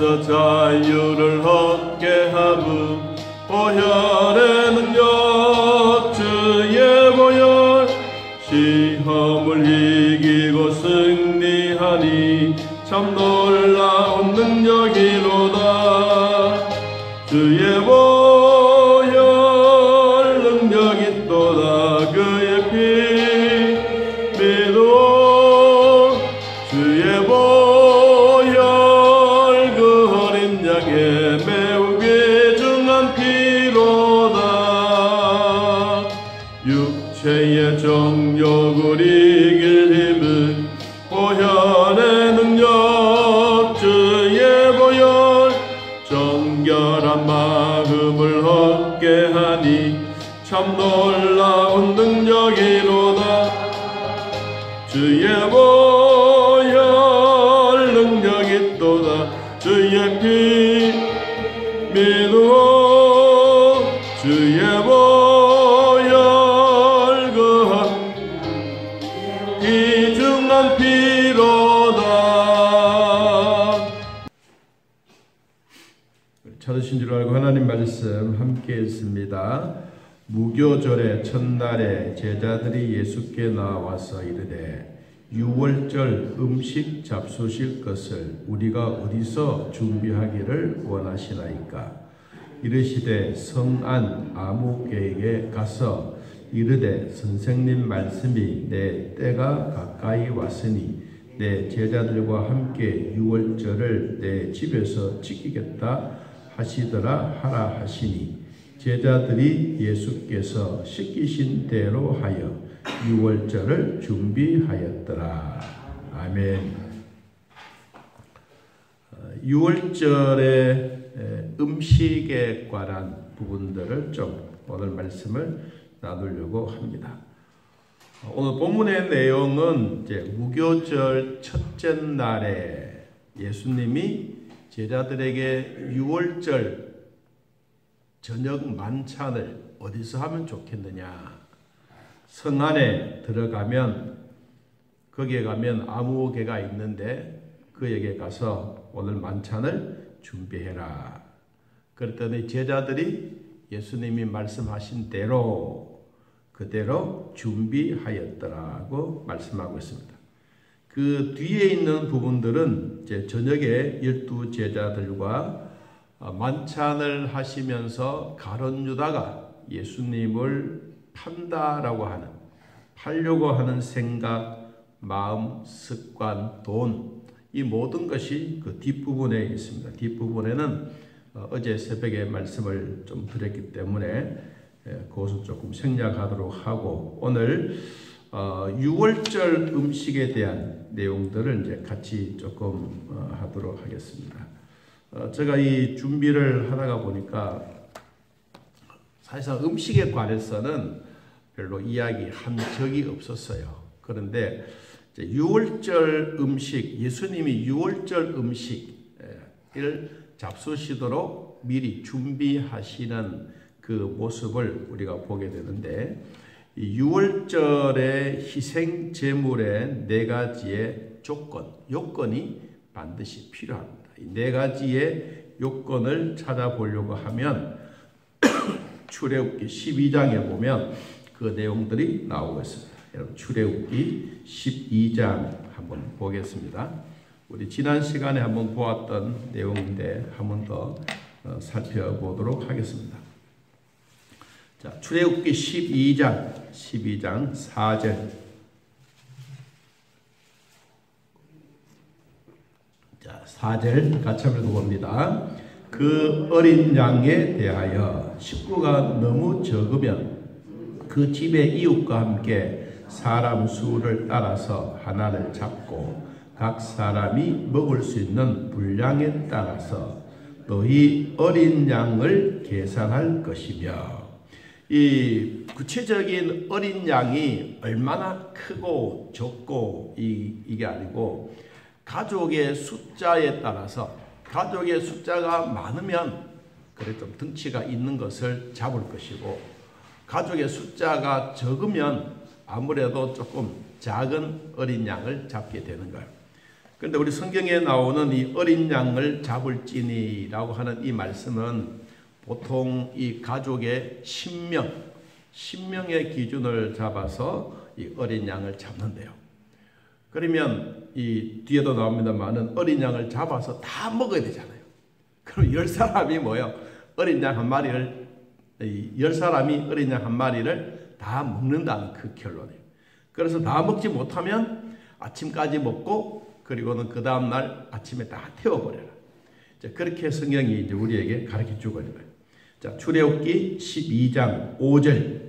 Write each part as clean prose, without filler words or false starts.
죄에서 자유를 얻게 함은 보혈의 능력 주의 보혈 시험을 이기고 승리하니 참 놀라운 능력이로다. 주의 보혈 능력이 또다. 그의 피 믿어 주의 보혈 그 어린 양의 매우 귀중한 피로다. 육체의 정욕을 이길 힘은 보혈의 능력 주의 보혈 정결한 마음을 얻게 하니 참 놀라운 능력이로다. 주의 보혈 능력이 또다. 주의 피 믿어 주의 보혈 그 귀중한 피로다. 찾으신 줄 알고 하나님 말씀 함께 했습니다. 무교절의 첫날에 제자들이 예수께 나와서 이르되 유월절 음식 잡수실 것을 우리가 어디서 준비하기를 원하시나이까. 이르시되 성안 아무개에게 가서 이르되 선생님 말씀이 내 때가 가까이 왔으니 내 제자들과 함께 유월절을 내 집에서 지키겠다 하시더라 하라 하시니 제자들이 예수께서 시키신 대로 하여 유월절을 준비하였더라. 아멘. 유월절의 음식에 관한 부분들을 좀 오늘 말씀을 나누려고 합니다. 오늘 본문의 내용은 이제 무교절 첫째 날에 예수님이 제자들에게 유월절 저녁 만찬을 어디서 하면 좋겠느냐. 성 안에 들어가면 거기에 가면 아무개가 있는데 그에게 가서 오늘 만찬을 준비해라. 그랬더니 제자들이 예수님이 말씀하신 대로 그대로 준비하였더라고 말씀하고 있습니다. 그 뒤에 있는 부분들은 이제 저녁에 12제자들과 만찬을 하시면서 가룟 유다가 예수님을 판다라고 하는, 팔려고 하는 생각, 마음, 습관, 돈, 이 모든 것이 그 뒷부분에 있습니다. 뒷부분에는 어제 새벽에 말씀을 좀 드렸기 때문에 그것은 조금 생략하도록 하고 오늘 유월절 음식에 대한 내용들을 이제 같이 조금 하도록 하겠습니다. 제가 이 준비를 하다가 보니까 사실상 음식에 관해서는 별로 이야기한 적이 없었어요. 그런데 유월절 음식, 예수님이 유월절 음식을 잡수시도록 미리 준비하시는 그 모습을 우리가 보게 되는데 이 유월절의 희생 제물의 네 가지의 요건이 반드시 필요합니다. 이 네 가지의 요건을 찾아보려고 하면 출애굽기 12장에 보면 그 내용들이 나오고 있습니다. 여러분 출애굽기 12장 한번 보겠습니다. 우리 지난 시간에 한번 보았던 내용인데 한번 더 살펴보도록 하겠습니다. 자, 출애굽기 12장 4절. 자, 4절 같이 한번 읽어봅니다. 그 어린 양에 대하여 식구가 너무 적으면 그 집의 이웃과 함께 사람 수를 따라서 하나를 잡고 각 사람이 먹을 수 있는 분량에 따라서 너희 어린 양을 계산할 것이며, 이 구체적인 어린 양이 얼마나 크고 적고 이게 아니고 가족의 숫자에 따라서, 가족의 숫자가 많으면 그래 좀 덩치가 있는 것을 잡을 것이고 가족의 숫자가 적으면 아무래도 조금 작은 어린 양을 잡게 되는 거예요. 그런데 우리 성경에 나오는 이 어린 양을 잡을지니라고 하는 이 말씀은 보통 이 가족의 신명의 기준을 잡아서 이 어린 양을 잡는데요. 그러면 이 뒤에도 나옵니다만은 어린 양을 잡아서 다 먹어야 되잖아요. 그럼 10사람이 뭐요? 어린 양 한 마리를 10사람이 어린 양 한 마리를 다 먹는다는 그 결론이에요. 그래서 다 먹지 못하면 아침까지 먹고 그리고는 그 다음날 아침에 다 태워버려라. 그렇게 성경이 이제 우리에게 가르쳐 주고 있는 거예요. 자, 출애굽기 12장 5절.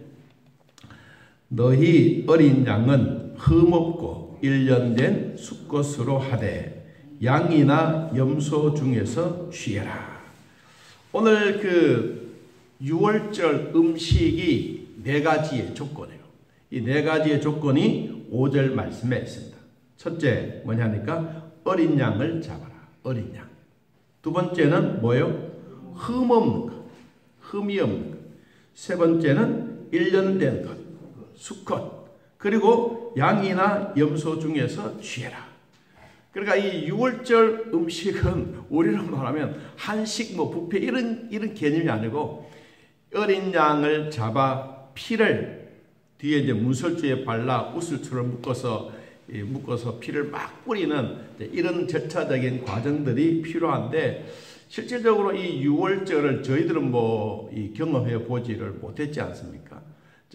너희 어린 양은 흠없고 1년 된 수컷으로 하되 양이나 염소 중에서 취해라. 오늘 그 6월절 음식이 4가지의 조건이에요. 이 4가지의 조건이 5절 말씀에 있습니다. 첫째 뭐냐니까 어린 양을 잡아라. 어린 양. 두 번째는 뭐요? 흠 없는 것. 흠이 없는 것. 세 번째는 1년 된 것. 수컷. 그리고 양이나 염소 중에서 취해라. 그러니까 이 6월절 음식은 우리로 말하면 한식 뭐 뷔페 이런 개념이 아니고 어린 양을 잡아 피를 뒤에 이제 문설주에 발라 우슬처럼 묶어서 피를 막 뿌리는 이런 절차적인 과정들이 필요한데 실질적으로 이 6월절을 저희들은 뭐 경험해 보지를 못했지 않습니까?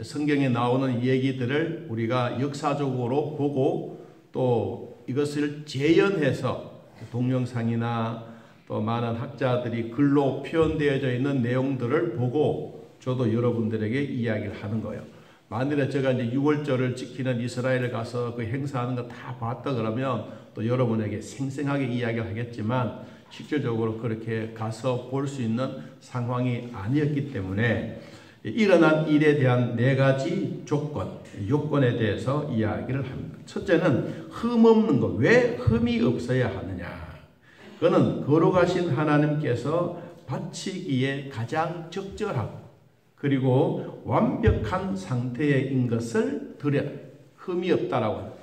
성경에 나오는 얘기들을 우리가 역사적으로 보고 또 이것을 재현해서 동영상이나 또 많은 학자들이 글로 표현되어져 있는 내용들을 보고 저도 여러분들에게 이야기를 하는 거예요. 만일에 제가 이제 6월절을 지키는 이스라엘에 가서 그 행사하는 거 다 봤다 그러면 또 여러분에게 생생하게 이야기를 하겠지만 실질적으로 그렇게 가서 볼 수 있는 상황이 아니었기 때문에 일어난 일에 대한 4가지 요건에 대해서 이야기를 합니다. 첫째는 흠 없는 것. 왜 흠이 없어야 하느냐? 그거는 거룩하신 하나님께서 바치기에 가장 적절하고 그리고 완벽한 상태인 것을 드려라. 흠이 없다라고 합니다.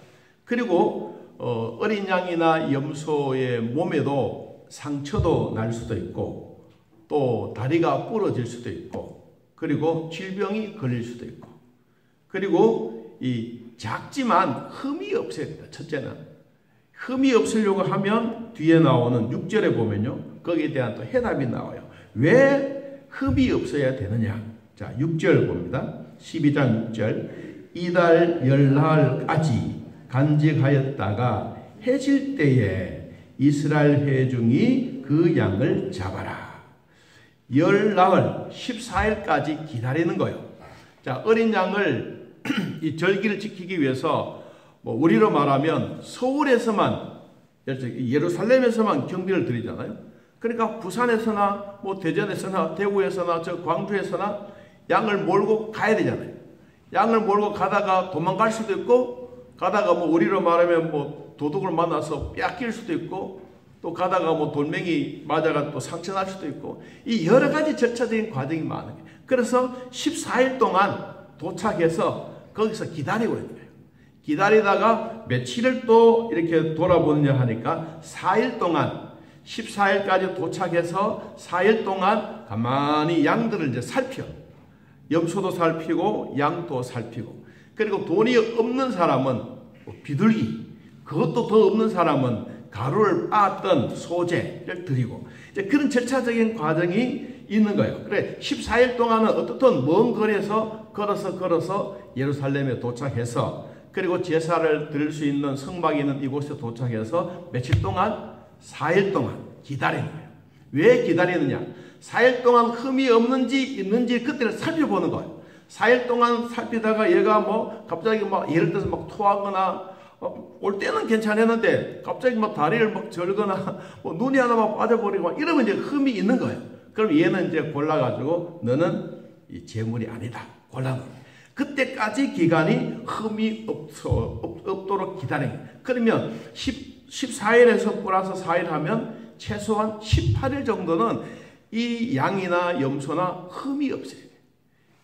그리고 어린 양이나 염소의 몸에도 상처도 날 수도 있고 또 다리가 부러질 수도 있고 그리고 질병이 걸릴 수도 있고 그리고 이 작지만 흠이 없어야 된다. 첫째는 흠이 없으려고 하면 뒤에 나오는 6절에 보면요. 거기에 대한 또 해답이 나와요. 왜 흠이 없어야 되느냐? 자, 6절 봅니다. 12장 6절. 이달 열날까지 간직하였다가 해질 때에 이스라엘 회중이 그 양을 잡아라. 열나흘 14일까지 기다리는 거예요. 자, 어린 양을 이 절기를 지키기 위해서 뭐 우리로 말하면 서울에서만 예루살렘에서만 경비를 드리잖아요. 그러니까 부산에서나 뭐 대전에서나 대구에서나 저 광주에서나 양을 몰고 가야 되잖아요. 양을 몰고 가다가 도망갈 수도 있고 가다가 뭐 우리로 말하면 뭐 도둑을 만나서 뺏길 수도 있고 또 가다가 뭐 돌멩이 맞아가 또 상처 날 수도 있고 이 여러 가지 절차적인 과정이 많은 거예요. 그래서 14일 동안 도착해서 거기서 기다리고 있는 거예요. 기다리다가 며칠을 또 이렇게 돌아보느냐 하니까 4일 동안 14일까지 도착해서 4일 동안 가만히 양들을 이제 살펴. 염소도 살피고 양도 살피고 그리고 돈이 없는 사람은 비둘기 그것도 더 없는 사람은 가루를 빻았던 소재를 드리고 이제 그런 절차적인 과정이 있는 거예요. 그래 14일 동안은 어떻든 먼 거리에서 걸어서 예루살렘에 도착해서 그리고 제사를 드릴 수 있는 성막이 있는 이곳에 도착해서 며칠 동안 4일 동안 기다리는 거예요. 왜 기다리느냐? 4일 동안 흠이 없는지 있는지 그때를 살펴보는 거예요. 4일 동안 살피다가 얘가 뭐 갑자기 막 예를 들어서 막 토하거나 올 때는 괜찮았는데 갑자기 막 다리를 막 절거나 뭐 눈이 하나 막 빠져버리고 막 이러면 이제 흠이 있는 거예요. 그럼 얘는 이제 골라가지고 너는 이 재물이 아니다. 골라놓은 거예요. 그때까지 기간이 흠이 없도록 기다리는 거예요. 그러면 14일에서 플러스 4일 하면 최소한 18일 정도는 이 양이나 염소나 흠이 없어요.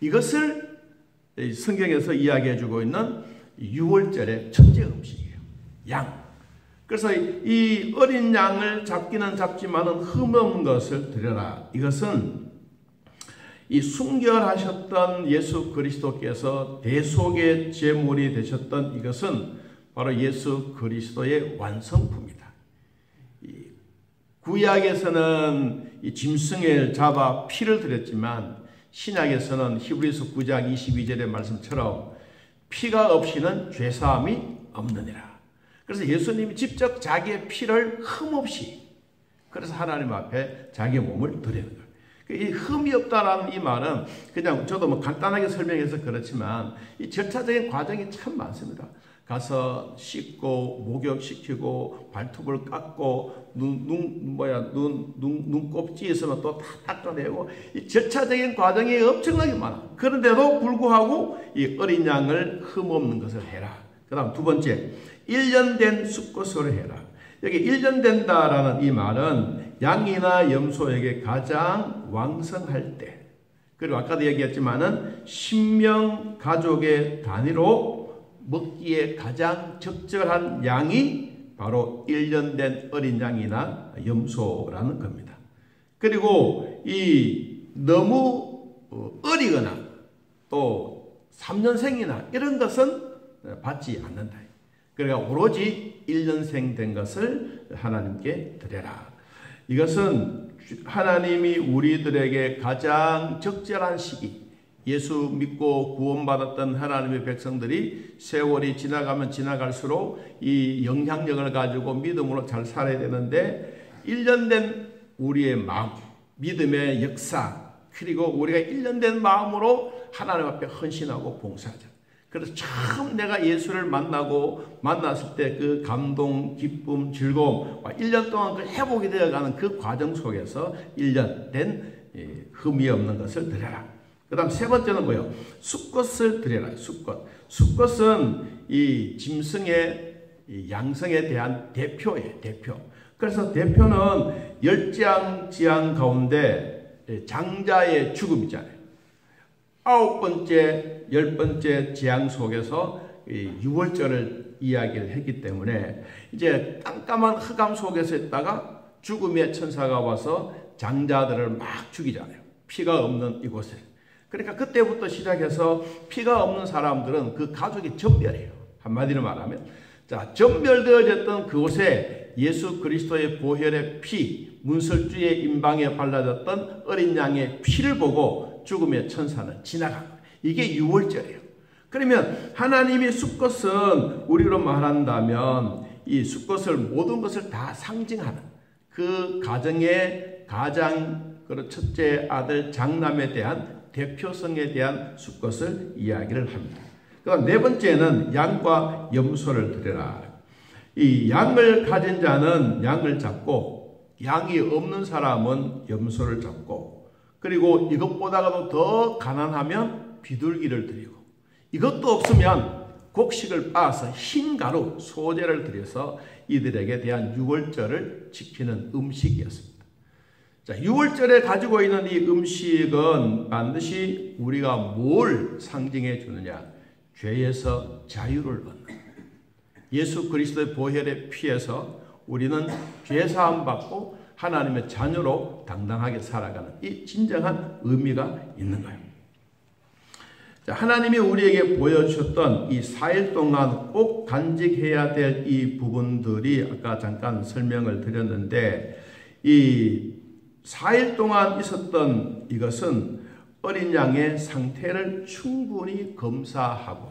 이것을 성경에서 이야기해주고 있는 6월절의 첫째 음식이에요. 양. 그래서 이 어린 양을 잡기는 잡지만은 흠없는 것을 드려라. 이것은 이 순결하셨던 예수 그리스도께서 대속의 제물이 되셨던 이것은 바로 예수 그리스도의 완성품이다. 구약에서는 이 짐승을 잡아 피를 드렸지만 신약에서는 히브리서 9장 22절의 말씀처럼 피가 없이는 죄사함이 없느니라. 그래서 예수님이 직접 자기의 피를 흠없이, 그래서 하나님 앞에 자기의 몸을 드리는 거예요. 이 흠이 없다라는 이 말은 그냥 저도 뭐 간단하게 설명해서 그렇지만 이 절차적인 과정이 참 많습니다. 가서 씻고 목욕시키고 발톱을 깎고 눈곱지 있으면 또 다 닦아내고 이 절차적인 과정이 엄청나게 많아. 그런데도 불구하고 이 어린 양을 흠없는 것을 해라. 그 다음 두 번째, 1년 된 수컷으로 해라. 여기 1년 된다라는 이 말은 양이나 염소에게 가장 왕성할 때, 그리고 아까도 얘기했지만은 신명 가족의 단위로 먹기에 가장 적절한 양이 바로 1년 된 어린 양이나 염소라는 겁니다. 그리고 이 너무 어리거나 또 3년생이나 이런 것은 받지 않는다. 그러니까 오로지 1년생 된 것을 하나님께 드려라. 이것은 하나님이 우리들에게 가장 적절한 시기, 예수 믿고 구원받았던 하나님의 백성들이 세월이 지나가면 지나갈수록 이 영향력을 가지고 믿음으로 잘 살아야 되는데 1년 된 우리의 마음, 믿음의 역사, 그리고 우리가 1년 된 마음으로 하나님 앞에 헌신하고 봉사하자. 그래서 처음 내가 예수를 만났을 때 그 감동, 기쁨, 즐거움, 1년 동안 그 회복이 되어가는 그 과정 속에서 1년 된 흠이 없는 것을 드려라. 그 다음 세 번째는 뭐예요? 수컷을 드려라. 수컷. 수컷은 이 짐승의 양성에 대한 대표예요. 대표. 그래서 대표는 10지향 지향 가운데 장자의 죽음이잖아요. 9번째, 10번째 지향 속에서 유월절을 이야기를 했기 때문에 이제 깜깜한 흑암 속에서 있다가 죽음의 천사가 와서 장자들을 막 죽이잖아요. 피가 없는 이곳에. 그러니까 그때부터 시작해서 피가 없는 사람들은 그 가족이 전멸해요. 한마디로 말하면. 자, 전멸되어졌던 그곳에 예수 그리스도의 보혈의 피, 문설주의 임방에 발라졌던 어린 양의 피를 보고 죽음의 천사는 지나간 거예요. 이게 유월절이에요. 그러면 하나님의 수컷은 우리로 말한다면 이 수컷을 모든 것을 다 상징하는 그 가정의 가장 첫째 아들 장남에 대한 대표성에 대한 수컷을 이야기를 합니다. 그다음 네 번째는 양과 염소를 드려라. 이 양을 가진 자는 양을 잡고 양이 없는 사람은 염소를 잡고 그리고 이것보다도 더 가난하면 비둘기를 드리고 이것도 없으면 곡식을 빻아서 흰 가루 소재를 들여서 이들에게 대한 유월절을 지키는 음식이었습니다. 자, 유월절에 가지고 있는 이 음식은 반드시 우리가 뭘 상징해 주느냐? 죄에서 자유를 얻는 예수 그리스도의 보혈의 피에서 우리는 죄사함 받고 하나님의 자녀로 당당하게 살아가는 이 진정한 의미가 있는 거예요. 자, 하나님이 우리에게 보여주셨던 이 4일 동안 꼭 간직해야 될 이 부분들이 아까 잠깐 설명을 드렸는데 이 4일 동안 있었던 이것은 어린 양의 상태를 충분히 검사하고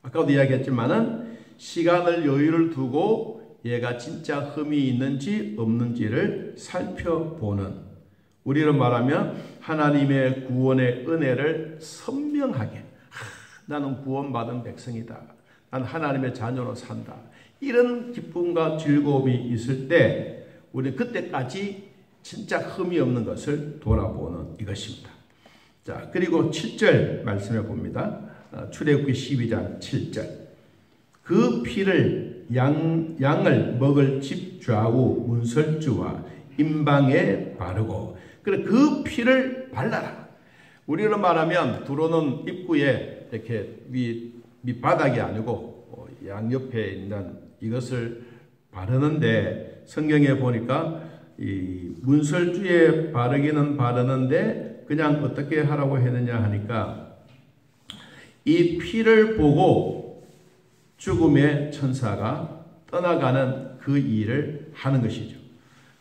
아까도 이야기했지만은 시간을 여유를 두고 얘가 진짜 흠이 있는지 없는지를 살펴보는 우리로 말하면 하나님의 구원의 은혜를 선명하게 나는 구원받은 백성이다. 난 하나님의 자녀로 산다. 이런 기쁨과 즐거움이 있을 때 우리는 그때까지 진짜 흠이 없는 것을 돌아보는 이것입니다. 자, 그리고 7절 말씀해 봅니다. 출애굽기 12장 7절. 그 피를 양을 먹을 집 좌우 문설주와 임방에 바르고 그 피를 발라라. 우리로 말하면 들어오는 입구에 이렇게 밑바닥이 아니고 양옆에 있는 이것을 바르는데 성경에 보니까 이 문설주에 바르기는 바르는데 그냥 어떻게 하라고 했느냐 하니까 이 피를 보고 죽음의 천사가 떠나가는 그 일을 하는 것이죠.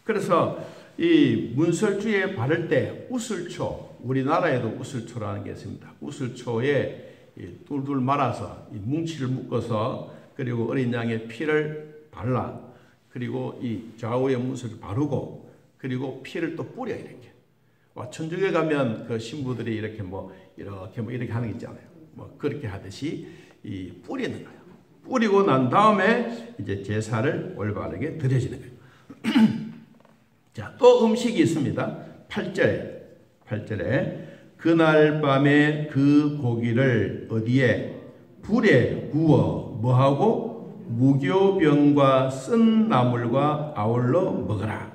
그래서 이 문설주에 바를 때 우슬초, 우리나라에도 우슬초라는 게 있습니다. 우슬초에 툴툴 말아서 이 뭉치를 묶어서 그리고 어린 양의 피를 발라 그리고 이 좌우의 문설을 바르고 그리고 피를 또 뿌려 이렇게. 천주교에 가면 그 신부들이 이렇게 이렇게 하는 게 있잖아요. 그렇게 하듯이 이 뿌리는 거예요. 뿌리고 난 다음에 이제 제사를 올바르게 드려지는 거예요. 자, 또 음식이 있습니다. 8절에 그날 밤에 그 고기를 어디에 불에 구워 뭐하고 무교병과 쓴 나물과 아울러 먹어라.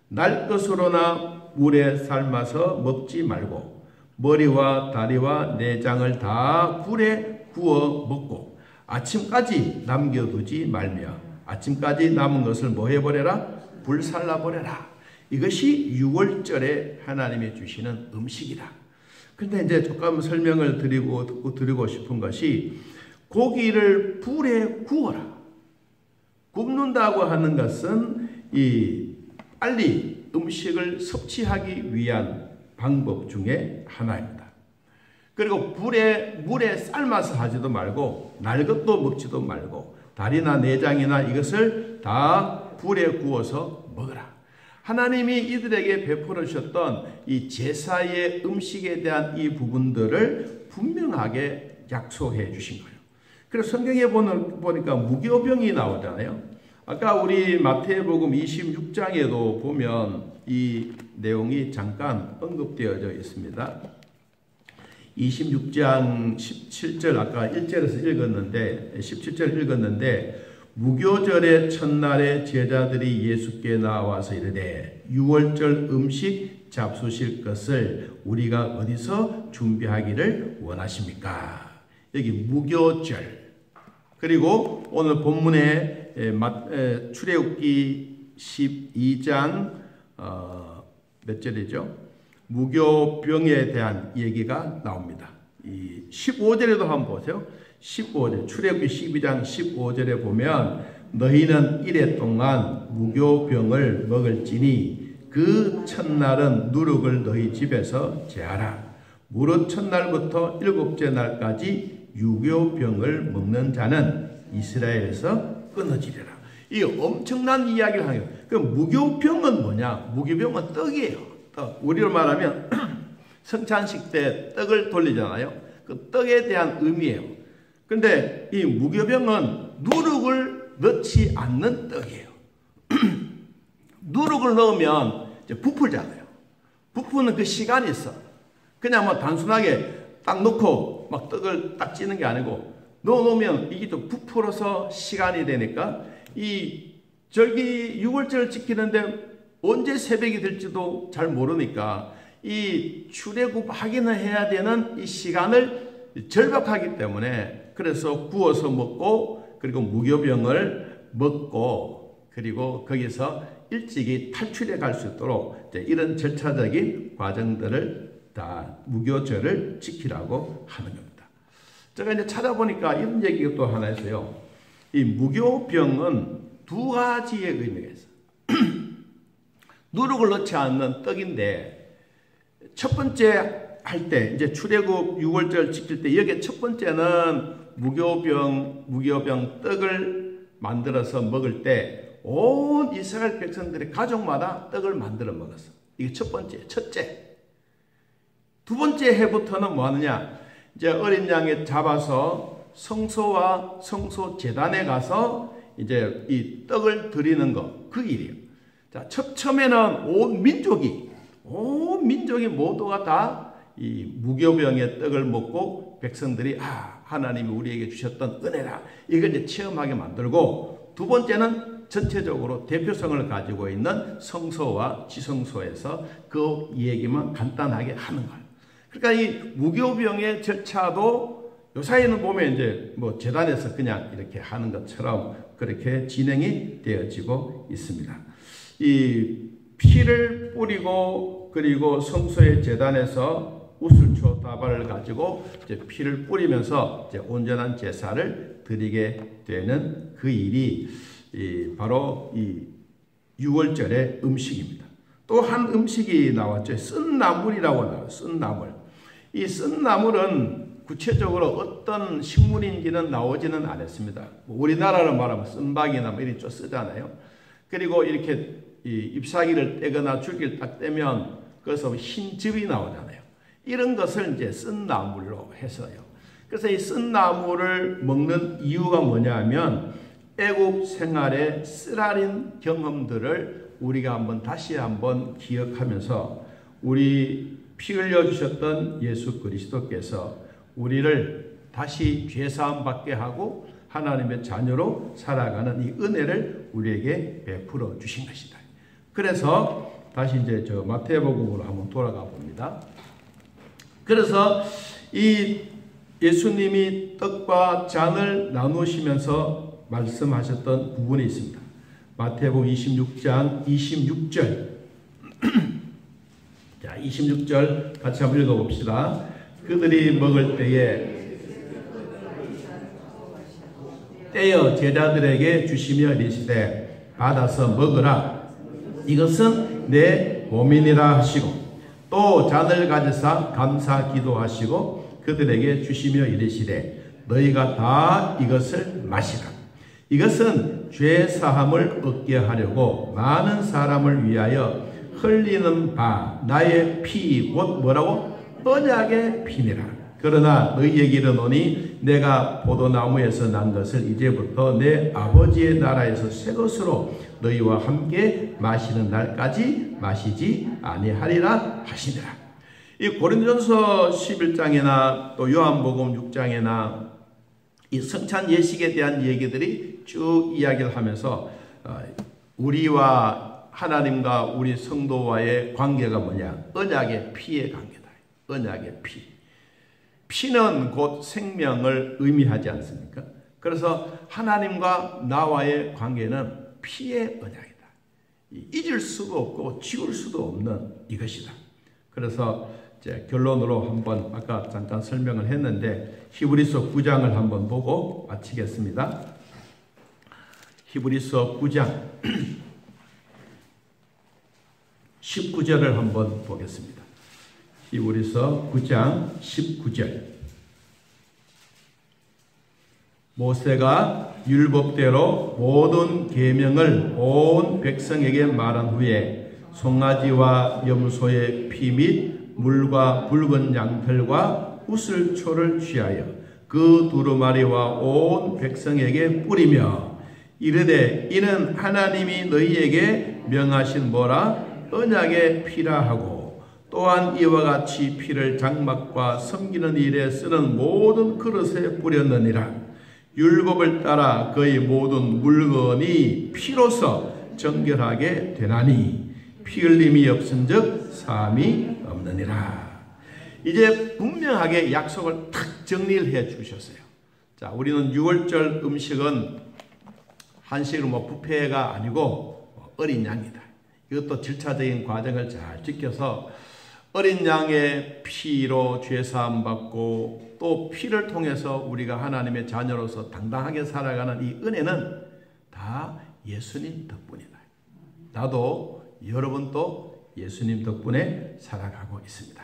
날 것으로나 물에 삶아서 먹지 말고 머리와 다리와 내장을 다 불에 구워 먹고 아침까지 남겨두지 말며 아침까지 남은 것을 뭐 해버려라? 불살라버려라. 이것이 6월절에 하나님이 주시는 음식이다. 근데 이제 조금 설명을 드리고 싶은 것이 고기를 불에 구워라. 굽는다고 하는 것은 빨리 음식을 섭취하기 위한 방법 중에 하나입니다. 그리고 물에 삶아서 하지도 말고 날 것도 먹지도 말고 다리나 내장이나 이것을 다 불에 구워서 먹어라. 하나님이 이들에게 베풀어 주셨던 이 제사의 음식에 대한 이 부분들을 분명하게 약속해 주신 거예요. 그래서 성경에 보니까 무교병이 나오잖아요. 아까 우리 마태복음 26장에도 보면 이 내용이 잠깐 언급되어져 있습니다. 26장 17절 아까 1절에서 읽었는데 17절 읽었는데 무교절의 첫날에 제자들이 예수께 나와서 이르되 6월절 음식 잡수실 것을 우리가 어디서 준비하기를 원하십니까? 여기 무교절 그리고 오늘 본문에 출애굽기 12장 몇 절이죠? 무교병에 대한 얘기가 나옵니다. 이 15절에도 한번 보세요. 15절 출애굽기 12장 15절에 보면 너희는 이래 동안 무교병을 먹을지니 그 첫날은 누룩을 너희 집에서 제하라. 무릇 첫날부터 일곱째 날까지 유교병을 먹는 자는 이스라엘에서 끊어지리라. 이 엄청난 이야기를 하는 거예요. 그 무교병은 뭐냐? 무교병은 떡이에요. 떡. 우리로 말하면 성찬식 때 떡을 돌리잖아요. 그 떡에 대한 의미예요. 근데 이 무교병은 누룩을 넣지 않는 떡이에요. 누룩을 넣으면 이제 부풀잖아요. 부푸는 그 시간이 있어. 그냥 단순하게 딱 넣고 막 떡을 딱 찌는 게 아니고 넣어놓으면 이게 또 부풀어서 시간이 되니까 이 절기 6월절을 지키는데 언제 새벽이 될지도 잘 모르니까 이 출애굽하기는 해야 되는 이 시간을 절박하기 때문에 그래서 구워서 먹고 그리고 무교병을 먹고 그리고 거기서 일찍이 탈출해 갈 수 있도록 이런 절차적인 과정들을 다 무교절을 지키라고 하는 겁니다. 제가 이제 찾아보니까 이런 얘기가 또 하나 있어요. 이 무교병은 두 가지의 의미가 있어요. 누룩을 넣지 않는 떡인데 첫 번째 할 때 이제 출애굽 6월절 지킬 때 여기 첫 번째는 무교병 떡을 만들어서 먹을 때 온 이스라엘 백성들이 가족마다 떡을 만들어 먹었어. 이게 첫 번째, 첫째. 두 번째 해부터는 뭐 하느냐? 이제 어린 양을 잡아서 성소와 성소 제단에 가서 이제 이 떡을 드리는 거, 그 일이에요. 자, 처음에는 온 민족이 모두가 다 이 무교병의 떡을 먹고 백성들이 하나님이 우리에게 주셨던 은혜라 이걸 이제 체험하게 만들고 두 번째는 전체적으로 대표성을 가지고 있는 성소와 지성소에서 그 얘기만 간단하게 하는 거예요. 그러니까 이 무교병의 절차도 요사이는 보면 이제 뭐 재단에서 그냥 이렇게 하는 것처럼 그렇게 진행이 되어지고 있습니다. 이 피를 뿌리고 그리고 성소의 재단에서 우슬초 다발을 가지고 이제 피를 뿌리면서 이제 온전한 제사를 드리게 되는 그 일이 바로 이 6월절의 음식입니다. 또 한 음식이 나왔죠. 쓴나물이라고 나와요. 쓴나물. 이 쓴나물은 구체적으로 어떤 식물인지는 나오지는 않았습니다. 우리나라로 말하면 쓴박이나 뭐 이런 쪽 쓰잖아요. 그리고 이렇게 잎사귀를 떼거나 줄기를 딱 떼면 거기서 흰즙이 나오잖아요. 이런 것을 이제 쓴나물로 해서요. 그래서 이 쓴나물을 먹는 이유가 뭐냐면 애국 생활의 쓰라린 경험들을 우리가 다시 한번 기억하면서 우리 피 흘려 주셨던 예수 그리스도께서 우리를 다시 죄사함 받게 하고 하나님의 자녀로 살아가는 이 은혜를 우리에게 베풀어 주신 것이다. 그래서 다시 이제 저 마태복음으로 한번 돌아가 봅니다. 그래서 이 예수님이 떡과 잔을 나누시면서 말씀하셨던 부분이 있습니다. 마태복음 26장 26절. 자, 26절 같이 한번 읽어봅시다. 그들이 먹을 때에 떼어 제자들에게 주시며 이르시되 받아서 먹으라. 이것은 내 몸이니라 하시고 또 잔을 가지사 감사 기도하시고 그들에게 주시며 이르시되 너희가 다 이것을 마시라. 이것은 죄 사함을 얻게 하려고 많은 사람을 위하여 흘리는 바 나의 피 곧 뭐라고? 언약의 피니라. 그러나 너희에게 이르노니 내가 포도나무에서 난 것을 이제부터 내 아버지의 나라에서 새 것으로 너희와 함께 마시는 날까지 마시지 아니하리라 하시니라. 이 고린도전서 11장이나 또 요한복음 6장이나 이 성찬 예식에 대한 얘기들이 쭉 이야기를 하면서 우리와 하나님과 우리 성도와의 관계가 뭐냐? 언약의 피의 관계다. 언약의 피. 피는 곧 생명을 의미하지 않습니까? 그래서 하나님과 나와의 관계는 피의 언약이다. 잊을 수가 없고 지울 수도 없는 이것이다. 그래서 이제 결론으로 한번 아까 잠깐 설명을 했는데 히브리서 9장을 한번 보고 마치겠습니다. 히브리서 9장 19절을 한번 보겠습니다. 히브리서 9장 19절. 모세가 율법대로 모든 계명을 온 백성에게 말한 후에 송아지와 염소의 피 및 물과 붉은 양털과 우슬초를 취하여 그 두루마리와 온 백성에게 뿌리며 이르되 이는 하나님이 너희에게 명하신 뭐라? 언약의 피라 하고 또한 이와 같이 피를 장막과 섬기는 일에 쓰는 모든 그릇에 뿌렸느니라. 율법을 따라 그의 모든 물건이 피로서 정결하게 되나니 피 흘림이 없은즉 사함이 없느니라. 이제 분명하게 약속을 탁 정리를 해 주셨어요. 자, 우리는 6월절 음식은 한식으로 뷔페가 아니고 어린 양이다. 이것도 절차적인 과정을 잘 지켜서 어린 양의 피로 죄사함 받고 또 피를 통해서 우리가 하나님의 자녀로서 당당하게 살아가는 이 은혜는 다 예수님 덕분이다. 나도 여러분도 예수님 덕분에 살아가고 있습니다.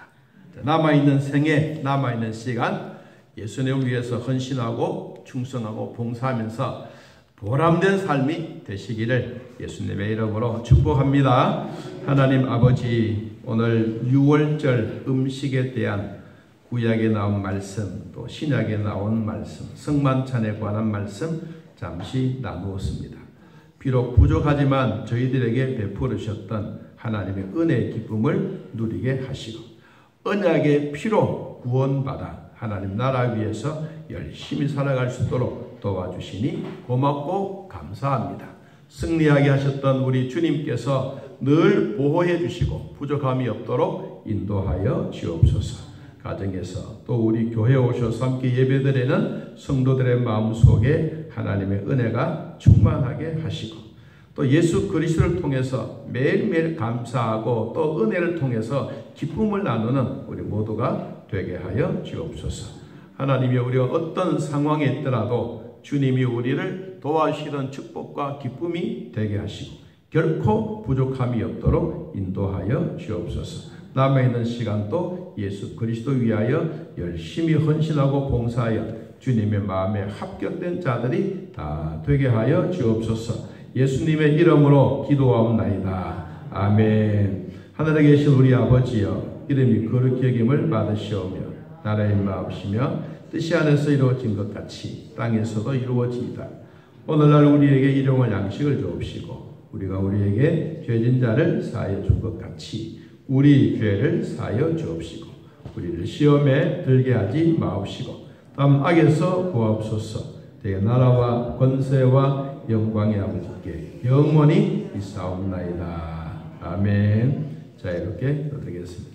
남아있는 생애, 남아있는 시간 예수님을 위해서 헌신하고 충성하고 봉사하면서 보람된 삶이 되시기를 예수님의 이름으로 축복합니다. 하나님 아버지, 오늘 6월절 음식에 대한 구약에 나온 말씀, 또 신약에 나온 말씀, 성만찬에 관한 말씀 잠시 나누었습니다. 비록 부족하지만 저희들에게 베풀으셨던 하나님의 은혜의 기쁨을 누리게 하시고 언약의 피로 구원받아 하나님 나라 위해서 열심히 살아갈 수 있도록 도와주시니 고맙고 감사합니다. 승리하게 하셨던 우리 주님께서 늘 보호해 주시고 부족함이 없도록 인도하여 주옵소서. 가정에서 또 우리 교회에 오셔서 함께 예배드리는 성도들의 마음속에 하나님의 은혜가 충만하게 하시고 또 예수 그리스도를 통해서 매일매일 감사하고 또 은혜를 통해서 기쁨을 나누는 우리 모두가 되게 하여 주옵소서. 하나님이 우리가 어떤 상황에 있더라도 주님이 우리를 도와주시던 축복과 기쁨이 되게 하시고 결코 부족함이 없도록 인도하여 주옵소서. 남아있는 시간도 예수 그리스도 위하여 열심히 헌신하고 봉사하여 주님의 마음에 합격된 자들이 다 되게 하여 주옵소서. 예수님의 이름으로 기도하옵나이다. 아멘. 하늘에 계신 우리 아버지여, 이름이 거룩히 여김을 받으시오며 나라의 임하옵시며 뜻이 하늘에서 이루어진 것 같이 땅에서도 이루어지이다. 오늘날 우리에게 일용할 양식을 주옵시고 우리가 우리에게 죄진 자를 사하여 준 것 같이 우리 죄를 사하여 주옵시고 우리를 시험에 들게 하지 마옵시고 다음 악에서 구하옵소서. 대개 나라와 권세와 영광의 아버지께 영원히 있사옵나이다. 아멘. 자, 이렇게 드리겠습니다.